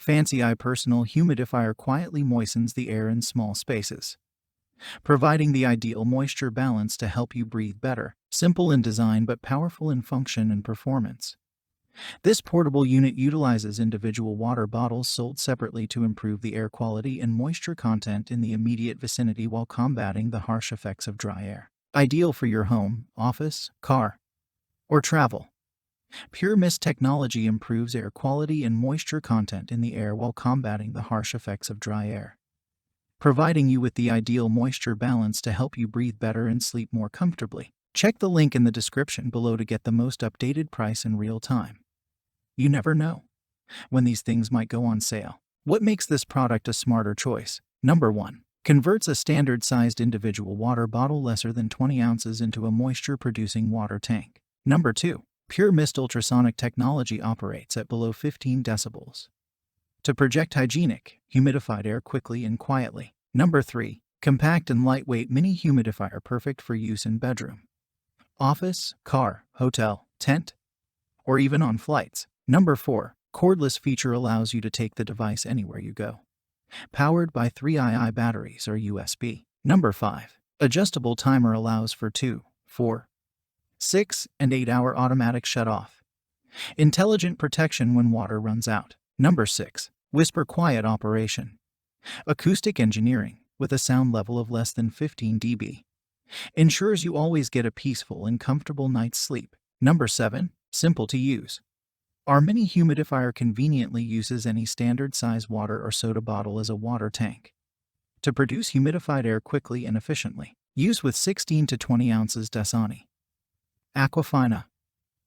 Fancii personal humidifier quietly moistens the air in small spaces, providing the ideal moisture balance to help you breathe better. Simple in design but powerful in function and performance. This portable unit utilizes individual water bottles sold separately to improve the air quality and moisture content in the immediate vicinity while combating the harsh effects of dry air. Ideal for your home, office, car, or travel. Pure Mist technology improves air quality and moisture content in the air while combating the harsh effects of dry air, providing you with the ideal moisture balance to help you breathe better and sleep more comfortably. Check the link in the description below to get the most updated price in real time. You never know when these things might go on sale. What makes this product a smarter choice? Number 1. Converts a standard-sized individual water bottle lesser than 20 ounces into a moisture-producing water tank. Number 2. Pure Mist ultrasonic technology operates at below 15 decibels to project hygienic, humidified air quickly and quietly. Number 3. Compact and lightweight mini humidifier perfect for use in bedroom, office, car, hotel, tent, or even on flights. Number 4. Cordless feature allows you to take the device anywhere you go. Powered by 3II batteries or USB. Number 5. Adjustable timer allows for 2, 4, 6, and 8-hour automatic shut-off. Intelligent protection when water runs out. Number 6. Whisper quiet operation. Acoustic engineering, with a sound level of less than 15 dB, ensures you always get a peaceful and comfortable night's sleep. Number 7. Simple to use. Our mini humidifier conveniently uses any standard size water or soda bottle as a water tank to produce humidified air quickly and efficiently. Use with 16 to 20 ounces Dasani, Aquafina,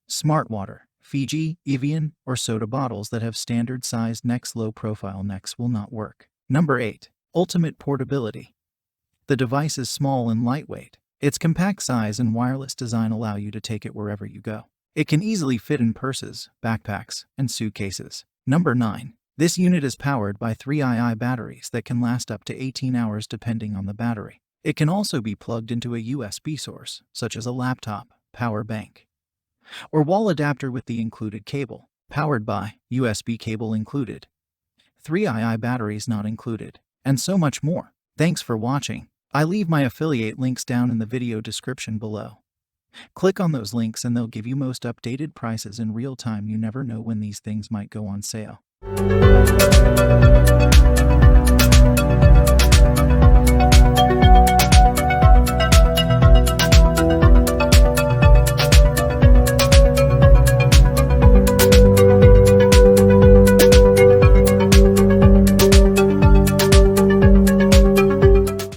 Smart Water, Fiji, Evian, or soda bottles that have standard sized necks. Low profile necks will not work. Number 8. Ultimate portability. The device is small and lightweight. Its compact size and wireless design allow you to take it wherever you go. It can easily fit in purses, backpacks, and suitcases. Number 9. This unit is powered by 3II batteries that can last up to 18 hours depending on the battery. It can also be plugged into a USB source, such as a laptop, power bank, or wall adapter with the included cable. Powered by USB cable included, 3II batteries not included, and so much more. Thanks for watching. I leave my affiliate links down in the video description below. Click on those links and they'll give you most updated prices in real time. You never know when these things might go on sale.